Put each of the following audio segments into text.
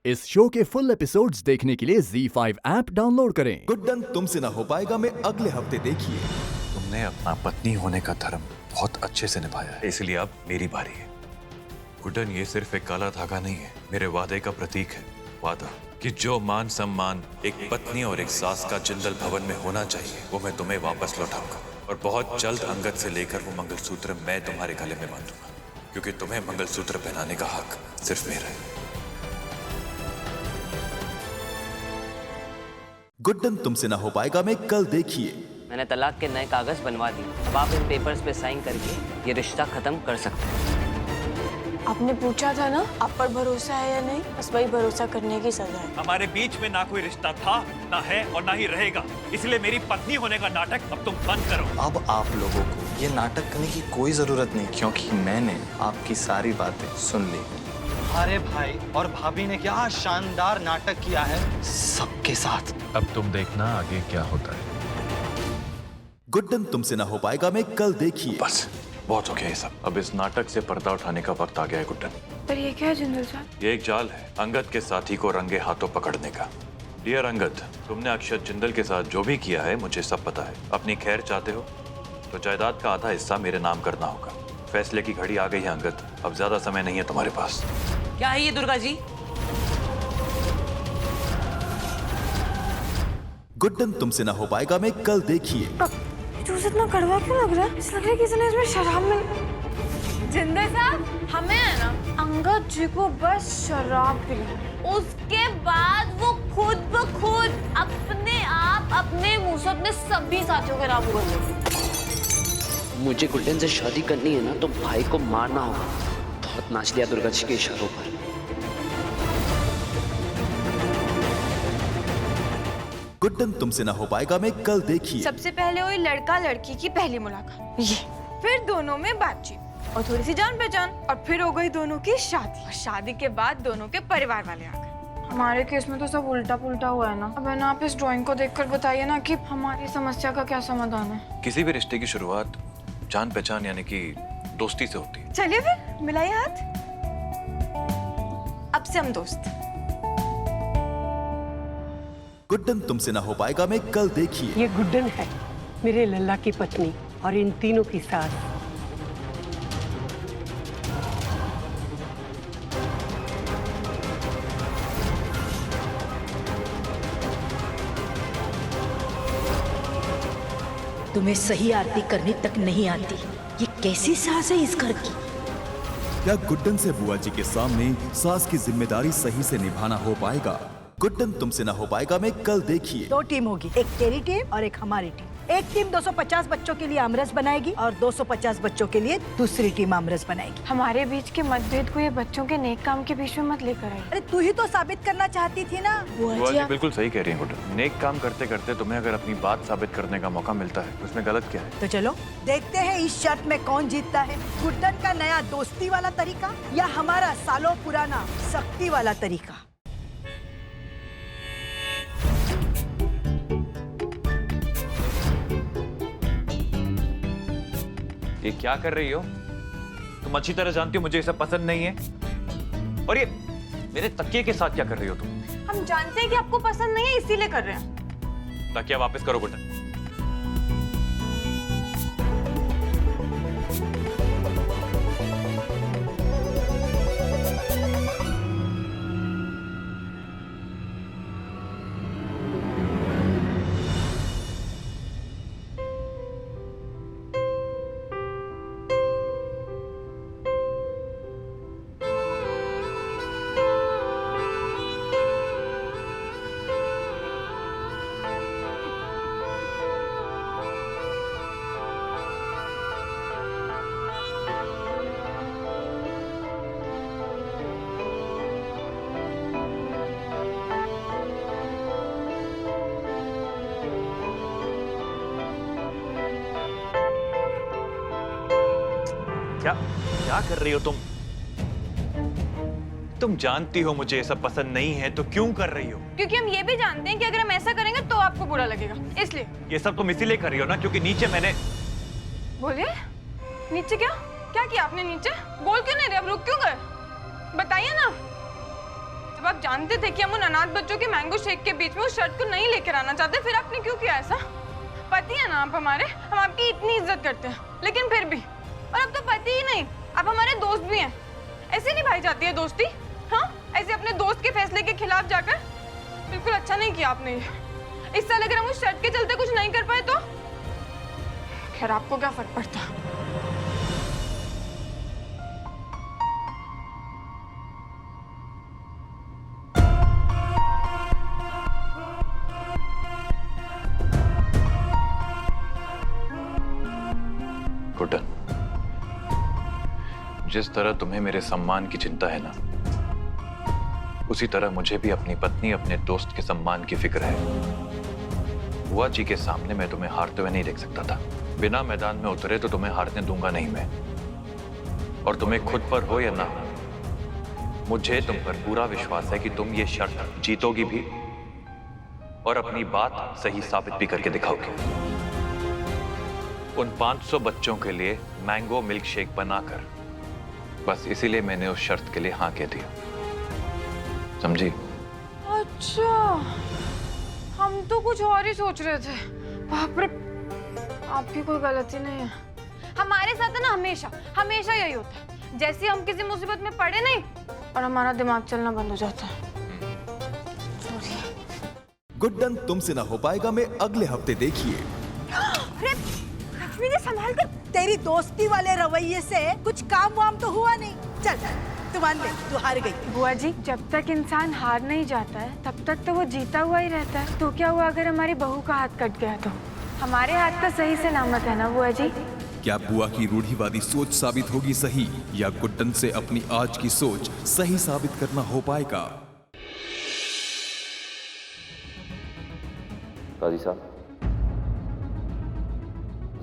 इस शो के full episodes देखने के लिए ZEE5 ऐप डाउनलोड करें। गुड्डन तुमसे ना हो पाएगा में अगले हफ्ते देखिए। तुमने अपना पत्नी होने का धर्म बहुत अच्छे से निभाया है, इसलिए अब मेरी बारी है। गुड्डन, ये सिर्फ एक काला धागा नहीं है, मेरे वादे का प्रतीक है। वादा कि जो मान सम्मान एक पत्नी और एक सास का जिंदल भवन में होना चाहिए, वो मैं तुम्हें वापस लौटाऊंगा। और बहुत जल्द अंगद से लेकर वो मंगलसूत्र मैं तुम्हारे गले में बांधूंगा, क्योंकि तुम्हें मंगलसूत्र पहनाने का हक सिर्फ मेरा है। गुड्डन तुमसे ना हो पाएगा में कल देखिए। मैंने तलाक के नए कागज बनवा दिए। अब आप इन पेपर्स पे साइन करके ये रिश्ता खत्म कर सकते हैं। आपने पूछा था ना आप पर भरोसा है या नहीं, बस वही भरोसा करने की सजा है। हमारे बीच में ना कोई रिश्ता था, ना है और ना ही रहेगा, इसलिए मेरी पत्नी होने का नाटक अब तुम बंद करो। अब आप लोगों को ये नाटक करने की कोई जरूरत नहीं, क्योंकि मैंने आपकी सारी बातें सुन ली। अरे भाई और भाभी ने क्या शानदार नाटक किया है सबके साथ। अब तुम देखना आगे क्या होता है। गुड्डन तुमसे ना हो पाएगा में कल देखिए। बस बहुत हो गया ये सब, अब इस नाटक से पर्दा उठाने का वक्त आ गया है गुड्डन। पर ये क्या है जिंदल साहब? ये एक जाल है अंगद के साथी को रंगे हाथों पकड़ने का। डियर अंगद, तुमने अक्षत जिंदल के साथ जो भी किया है मुझे सब पता है। अपनी खैर चाहते हो तो जायदाद का आधा हिस्सा मेरे नाम करना होगा। फैसले की घड़ी आ गई है अंगद, अब ज्यादा समय नहीं है तुम्हारे पास। क्या है ये दुर्गा जी? गुड्डन तुमसे ना हो पाएगा में कल देखिए। जूस इतना कड़वा क्यों लग रहा है? ऐसा लग रहा है किसी ने इसमें शराब मिल। जिंदल साहब, हमें है ना अंगद जी को बस शराब पिलानी, उसके बाद वो खुद ब खुद अपने आप अपने मुंह से अपने सभी साथियों के नाम बोल देंगे। मुझे गुड्डन से शादी करनी है ना तो भाई को मारना होगा। बहुत नाच लिया दुर्गा जी के इशारों पर। गुड्डन तुमसे ना हो पाएगा में कल देखिए। सबसे पहले हुई लड़का लड़की की पहली मुलाकात, ये फिर दोनों में बातचीत और थोड़ी सी जान पहचान, और फिर हो गई दोनों की शादी, और शादी के बाद दोनों के परिवार वाले आ गए। हमारे केस में तो सब उल्टा पुल्टा हुआ है ना। अब है ना आप इस ड्राइंग को देखकर बताइए ना कि हमारी समस्या का क्या समाधान है। किसी भी रिश्ते की शुरुआत जान पहचान यानी कि दोस्ती से होती है। चलिए फिर मिलाइए हाथ, अब से हम दोस्त। गुड्डन तुमसे ना हो पाएगा में कल देखिए। ये गुड्डन है, मेरे लल्ला की पत्नी और इन तीनों की सास। तुम्हें सही आरती करने तक नहीं आती, ये कैसी सास है इस घर की? क्या गुड्डन से बुआ जी के सामने सास की जिम्मेदारी सही से निभाना हो पाएगा? गुड्डन तुमसे ना हो पाएगा में कल देखिए। दो टीम होगी, एक तेरी टीम और एक हमारी टीम। एक टीम 250 बच्चों के लिए आमरस बनाएगी और 250 बच्चों के लिए दूसरी टीम आमरस बनाएगी। हमारे बीच के मतभेद को ये बच्चों के नेक काम के बीच में मत लेकर आई। अरे तू ही तो साबित करना चाहती थी ना। बुआ जी बिल्कुल सही कह रही हैं गुड्डन। नेक काम करते करते तुम्हें अगर अपनी बात साबित करने का मौका मिलता है तो उसमें गलत क्या है? तो चलो देखते हैं इस शर्त में कौन जीतता है, गुड्डन का नया दोस्ती वाला तरीका या हमारा सालों पुराना सख्ती वाला तरीका। ये क्या कर रही हो? तुम अच्छी तरह जानती हो मुझे ये सब पसंद नहीं है। और ये मेरे तकिए के साथ क्या कर रही हो तुम? हम जानते हैं कि आपको पसंद नहीं है, इसीलिए कर रहे हैं। तकिया वापस करो गुड्डन। क्या कर रही हो तुम? तुम जानती हो मुझे ये सब पसंद नहीं है, तो क्यों कर रही हो? क्योंकि हम ये भी जानते हैं कि अगर हम ऐसा करेंगे तो आपको बुरा लगेगा, इसलिए। ये सब तुम इसीलिए कर रही हो ना क्योंकि नीचे मैंने। बोलिए, नीचे क्या क्या किया आपने? नीचे बोल क्यों नहीं रहे? अब रुक क्यों गए? बताइए ना। जब आप जानते थे कि हम उन अनाथ बच्चों के मैंगो शेक के बीच में उस शर्त को नहीं लेकर आना चाहते, फिर आपने क्यों किया ऐसा? पति है ना आप हमारे, हम आपकी इतनी इज्जत करते हैं, लेकिन फिर भी। और अब तो पति ही नहीं, आप हमारे दोस्त भी हैं। ऐसे निभाई जाती है दोस्ती? हाँ, ऐसे अपने दोस्त के फैसले के खिलाफ जाकर? बिल्कुल अच्छा नहीं किया आपने ये। इस साल अगर हम उस शर्त के चलते कुछ नहीं कर पाए तो खैर, आपको क्या फर्क पड़ता? गुड्डन, जिस तरह तुम्हें मेरे सम्मान की चिंता है ना, उसी तरह मुझे भी अपनी पत्नी, अपने दोस्त के सम्मान की फिक्र है। बुआ जी के सामने मैं तुम्हें हारते हुए नहीं देख सकता था। बिना मैदान में उतरे तो तुम्हें हारने दूंगा नहीं मैं। और तुम्हें खुद पर हो या ना हो, मुझे तुम पर पूरा विश्वास है कि तुम ये शर्त जीतोगी भी और अपनी बात सही साबित भी करके दिखाओगी। उन 500 बच्चों के लिए मैंगो मिल्क शेक बनाकर, बस इसीलिए मैंने उस शर्त के लिए हाँ कह दिया, समझी? अच्छा, हम तो कुछ और ही सोच रहे थे। बाप रे, आपकी कोई गलती नहीं है। हमारे साथ है ना हमेशा यही होता है। जैसे हम किसी मुसीबत में पड़े नहीं और हमारा दिमाग चलना बंद हो जाता है। गुड्डन तुमसे ना हो पाएगा में अगले हफ्ते देखिए। अरे लक्ष्मी ने संभाल कर, तेरी दोस्ती वाले रवैये से कुछ काम वाम तो हुआ नहीं। चल तू मान ले, तू हार गई। बुआ जी, जब तक इंसान हार नहीं जाता है तब तक तो वो जीता हुआ ही रहता है। तो क्या हुआ अगर हमारी बहू का हाथ कट गया तो? हमारे हाथ तो सही सलामत है ना बुआ जी? क्या बुआ की रूढ़िवादी सोच साबित होगी सही, या गुड्डन से अपनी आज की सोच सही साबित करना हो पाएगा? काजी साहब,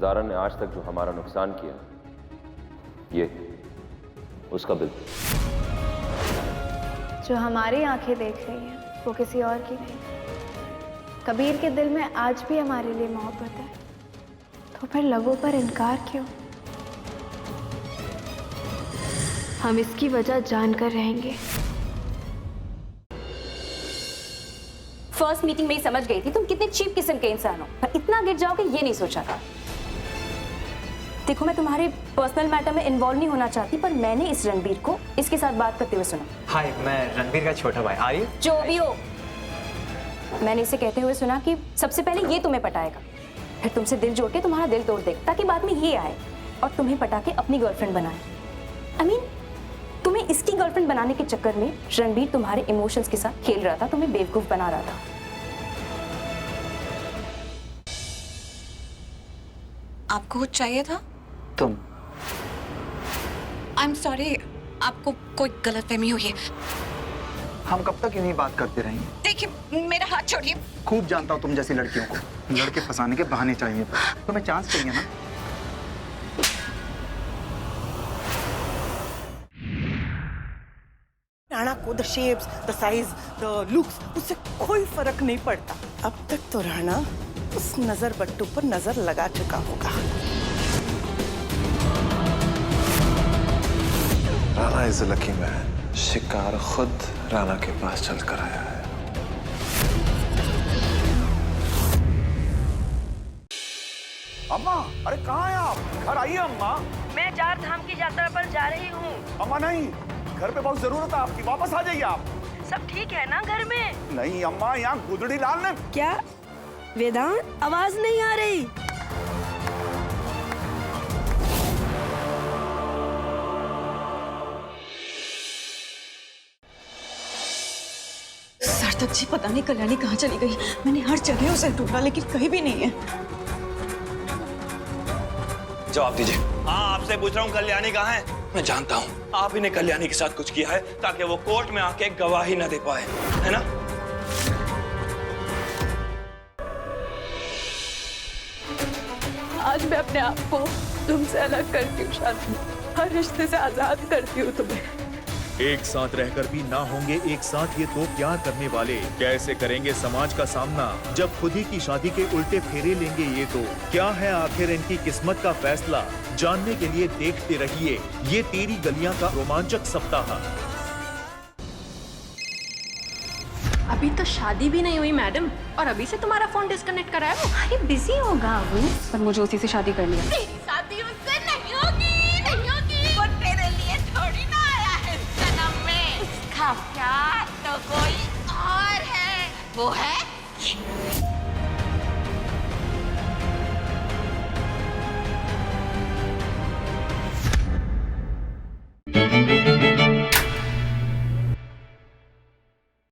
ज़ारा ने आज तक जो हमारा नुकसान किया, ये उसका बिल। जो हमारी आंखें देख रही हैं वो किसी और की नहीं। कबीर के दिल में आज भी हमारे लिए मोहब्बत है, तो फिर लबों पर इनकार क्यों? हम इसकी वजह जानकर रहेंगे। फर्स्ट मीटिंग में ही समझ गई थी तुम कितने चीप किस्म के इंसान हो, पर इतना गिर जाओगे ये नहीं सोचा था। देखो, मैं तुम्हारे पर्सनल मैटर में इन्वॉल्व नहीं होना चाहती, पर मैंने इस रणबीर को इसके साथ बात करते हुए सुना। हाय, मैं रणबीर का छोटा भाई। आर्य? जो भी हो, मैंने इसे कहते हुए सुना कि सबसे पहले ये तुम्हें पटाएगा, फिर तुमसे दिल जोड़ के तुम्हारा दिल तोड़ देगा, ताकि बाद में ये आए और तुम्हें पटा के अपनी गर्लफ्रेंड बनाए। आई मीन, तुम्हें इसकी गर्लफ्रेंड बनाने के चक्कर में रणबीर तुम्हारे इमोशंस के साथ खेल रहा था, तुम्हें बेवकूफ बना रहा था। आपको कुछ चाहिए था? तुम? आई एम सॉरी, आपको कोई गलतफहमी हुई है। हम कब तक इन्हीं बात करते रहेंगे? देखिए, मेरा हाथ छोड़िए। खूब जानता हूँ तुम जैसी लड़कियों को, लड़के फंसाने के बहाने चाहिए। तुम्हें चांस चाहिए ना? राणा को the shapes, the size, the looks, उससे कोई फर्क नहीं पड़ता। अब तक तो राणा उस नजर बट्टू पर नजर लगा चुका होगा। Rana is a lucky man. शिकार खुद राणा के पास चल कर आया है। अम्मा, अरे कहाँ हैं आप? घर आइए अम्मा। मैं 4 धाम की यात्रा पर जा रही हूँ। अम्मा नहीं, घर पे बहुत जरूरत है आपकी, वापस आ जाइए आप। सब ठीक है ना घर में? नहीं अम्मा, यहाँ गुदड़ी लाल ने। क्या वेदांत, आवाज नहीं आ रही। सार्थक जी, पता नहीं कल्याणी कहाँ चली गई। मैंने हर जगह उसे ढूंढा, लेकिन कहीं भी नहीं है। जवाब दीजिए। हाँ, आपसे पूछ रहा हूँ, कल्याणी कहाँ है? मैं जानता हूँ आप ही ने कल्याणी के साथ कुछ किया है ताकि वो कोर्ट में आके गवाही न दे पाए, है ना? आज मैं अपने आप को तुमसे अलग करती हूँ शांति, हर रिश्ते से आजाद करती हूँ तुम्हें। एक साथ रहकर भी ना होंगे एक साथ ये दो प्यार करने वाले। कैसे करेंगे समाज का सामना जब खुद ही की शादी के उल्टे फेरे लेंगे ये दो? क्या है आखिर इनकी किस्मत का फैसला? जानने के लिए देखते रहिए ये तेरी गलियां का रोमांचक सप्ताह। अभी तो शादी भी नहीं हुई मैडम, और अभी से तुम्हारा फोन डिस्कनेक्ट करा है वो। अरे बिजी होगा वो, पर मुझे उसी से शादी करनी है। तेरी शादी उससे नहीं होगी, नहीं होगी। वो तेरे लिए थोड़ी ना आया है इस जन्म में। उसका प्यार तो कोई और है, वो है